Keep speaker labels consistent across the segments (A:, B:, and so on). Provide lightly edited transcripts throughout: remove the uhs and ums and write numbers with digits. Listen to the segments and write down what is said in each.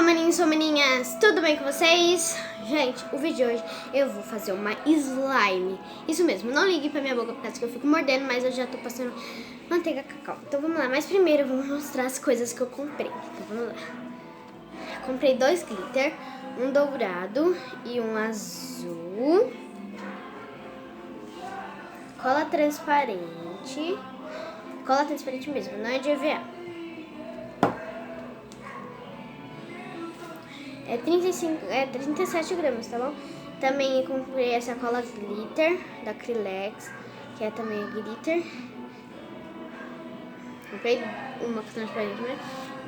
A: maninhos, sou maninhas, tudo bem com vocês? Gente, o vídeo de hoje eu vou fazer uma slime. Isso mesmo, não ligue pra minha boca por causa que eu fico mordendo, mas eu já tô passando manteiga cacau. Então vamos lá, mas primeiro eu vou mostrar as coisas que eu comprei. Então vamos lá. Comprei 2 glitter, um dourado e um azul. Cola transparente mesmo, não é de EVA. É 37 gramas, tá bom? Também eu comprei essa cola glitter da Acrylex, que é também glitter. Comprei uma transparente, né?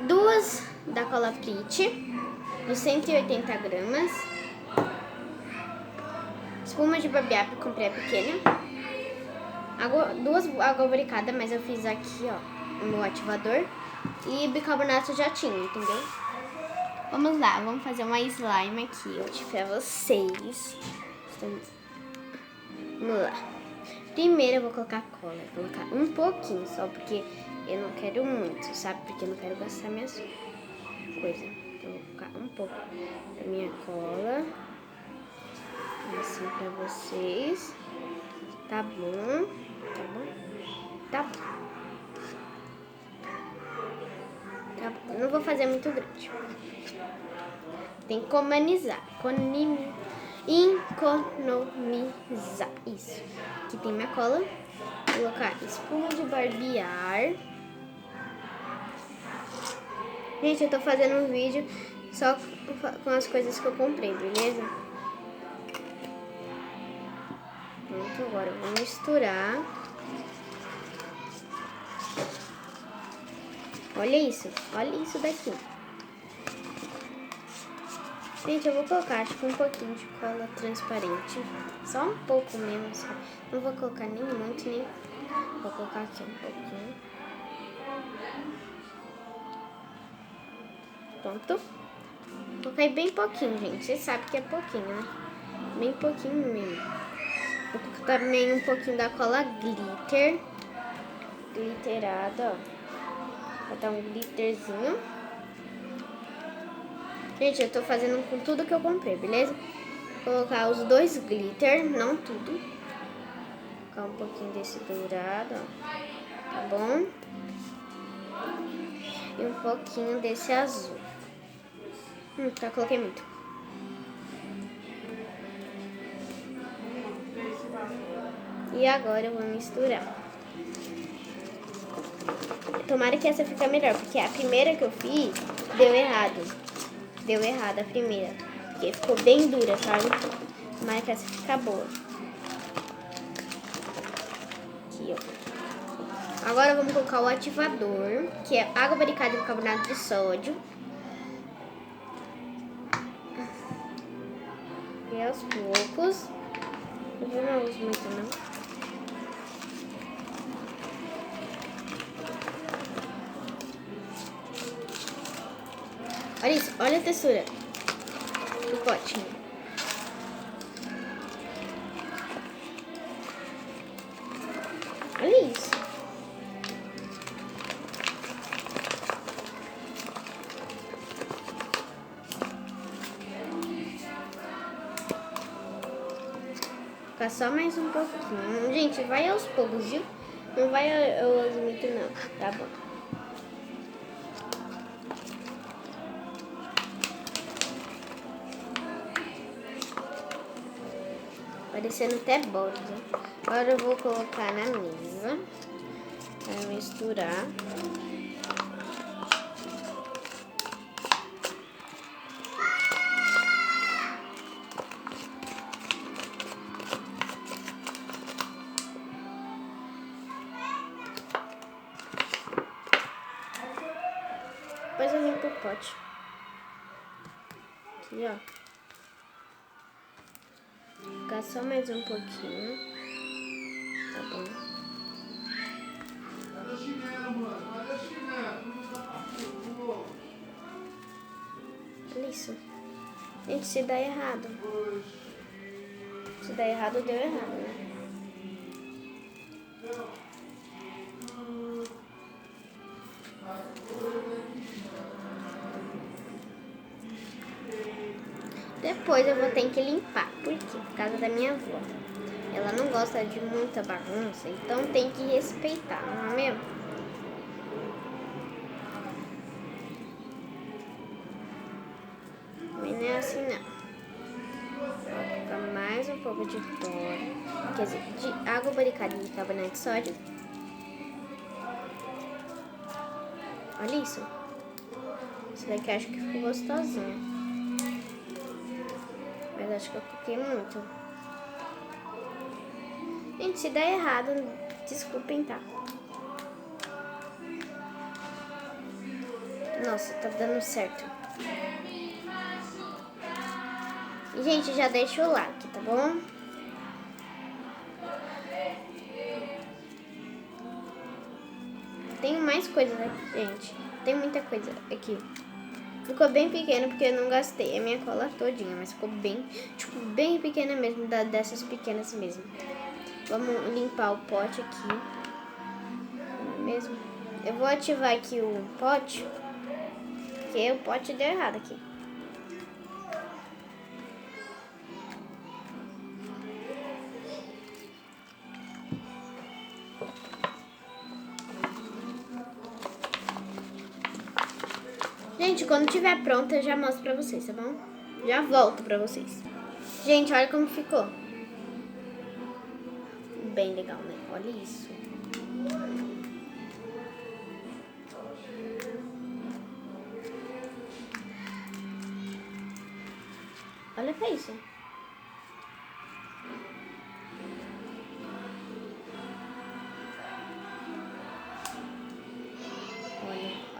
A: 2 da cola Pretty, de 180 gramas. Espuma de barbear, comprei a pequena. 2 água barricada, mas eu fiz aqui, ó, no ativador. E bicarbonato já tinha, entendeu? Vamos lá, vamos fazer uma slime aqui hoje pra vocês. Vamos lá. Primeiro eu vou colocar cola. Vou colocar um pouquinho só, porque eu não quero muito, sabe? Porque eu não quero gastar minhas coisas. Então eu vou colocar um pouco da minha cola. Assim pra vocês. Tá bom? Tá bom? Tá bom. Tá bom. Não vou fazer muito grande. Tem que economizar. Economizar. Isso. Aqui tem minha cola. Vou colocar espuma de barbear. Gente, eu tô fazendo um vídeo só com as coisas que eu comprei, beleza? Pronto, agora eu vou misturar. Olha isso daqui. Gente, eu vou colocar, acho que um pouquinho de cola transparente. Só um pouco mesmo, sabe? Não vou colocar nem muito, nem... Vou colocar aqui um pouquinho. Pronto. Coloquei bem pouquinho, gente. Vocês sabem que é pouquinho, né? Bem pouquinho mesmo. Vou colocar também um pouquinho da cola glitter. Glitterada, ó. Vou dar um glitterzinho. Gente, eu tô fazendo com tudo que eu comprei, beleza? Vou colocar os 2 glitter, não tudo. Vou colocar um pouquinho desse dourado, ó. Tá bom? E um pouquinho desse azul. Tá, coloquei muito. E agora eu vou misturar. Tomara que essa fique melhor, porque a primeira que eu fiz deu errado. Deu errado a primeira, porque ficou bem dura, sabe? Tomara que essa fica boa. Aqui, ó. Agora vamos colocar o ativador, que é água barricada e bicarbonato de sódio. E aos poucos. Eu não uso muito, não. Olha isso, olha a textura do potinho. Olha isso. Ficar só mais um pouquinho. Gente, vai aos poucos, viu? Não vai aos muito, não. Tá bom. Parecendo até borda. Agora eu vou colocar na mesa para misturar. Depois eu limpo o pote. Aqui, ó. Ficar só mais um pouquinho. Tá bom. Olha isso. Gente, se dá errado. Se dá errado, deu errado, né? depois eu vou ter que limpar. Por quê? Por causa da minha avó. Ela não gosta de muita bagunça, então tem que respeitar, não é mesmo? Mas não é assim não. Vou colocar mais um pouco de cloro, quer dizer, de água barricada de carbonato de sódio. Olha isso. Isso daqui eu acho que ficou gostosinho. Mas acho que eu coloquei muito. Gente, se der errado, desculpem, tá? Nossa, tá dando certo. E, gente, já deixa o like, tá bom? Tem mais coisa aqui, gente. Tem muita coisa aqui. Ficou bem pequeno porque eu não gastei a minha cola todinha, mas ficou bem, tipo, bem pequena mesmo, dessas pequenas mesmo. Vamos limpar o pote aqui. Mesmo. Eu vou ativar aqui o pote, porque o pote deu errado aqui. Gente, quando tiver pronto eu já mostro pra vocês, tá bom? Já volto pra vocês. Gente, olha como ficou. Bem legal, né? Olha isso. Olha pra isso.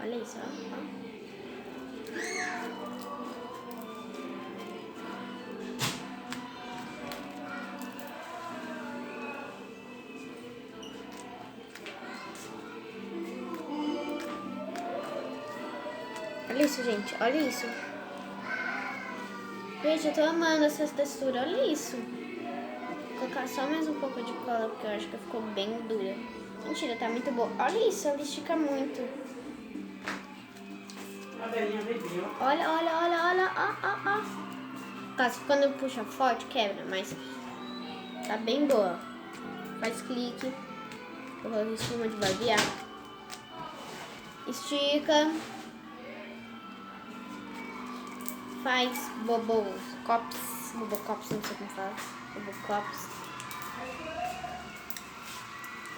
A: Olha isso, ó. Olha isso, gente. Olha isso. Gente, eu tô amando essa textura. Olha isso. Vou colocar só mais um pouco de cola, porque eu acho que ficou bem dura. Mentira, tá muito boa. Olha isso, ela estica muito. Olha, olha, olha, olha. Ó, ó. Caso que quando eu puxo forte, quebra, mas tá bem boa. Faz clique. Eu vou espuma de barbear. Estica. Faz bobocops, não sei como fala, bobocops.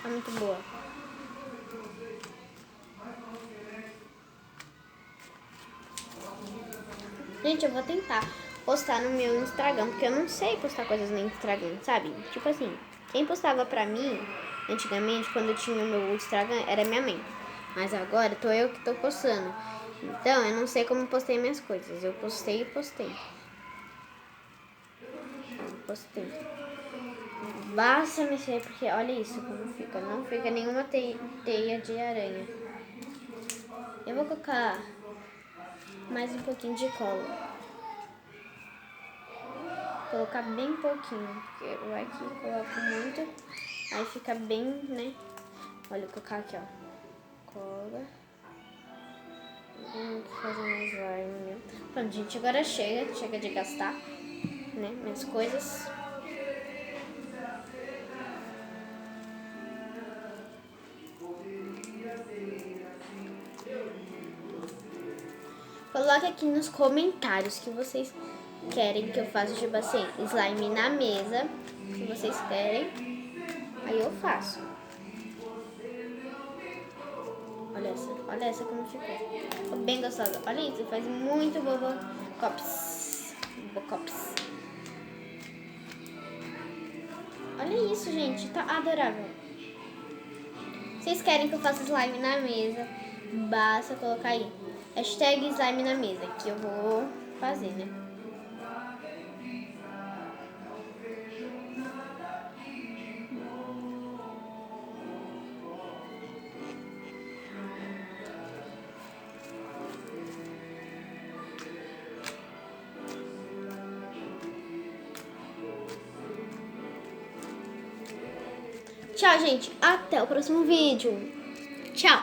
A: Tá muito boa. Gente, eu vou tentar postar no meu Instagram, porque eu não sei postar coisas no Instagram, sabe? Tipo assim, quem postava pra mim, antigamente, quando eu tinha o meu Instagram, era minha mãe. Mas agora tô eu que tô postando. Então, eu não sei como postei minhas coisas. Eu postei e postei. Postei. Basta mexer, porque olha isso como fica. Não fica nenhuma teia de aranha. Eu vou colocar mais um pouquinho de cola. Vou colocar bem pouquinho, porque eu aqui coloco muito. Aí fica bem, né? Olha, vou colocar aqui, ó. Cola. Vou fazer mais slime, meu. Pronto, gente, agora chega de gastar, né, minhas coisas. Coloque aqui nos comentários que vocês querem que eu faça, tipo assim, slime na mesa, se vocês querem, aí eu faço. Olha essa como ficou. Ficou bem gostosa. Olha isso, faz muito bobocops. Olha isso, gente, tá adorável. Vocês querem que eu faça slime na mesa, basta colocar aí hashtag slime na mesa, que eu vou fazer, né? Tchau, gente. Até o próximo vídeo. Tchau.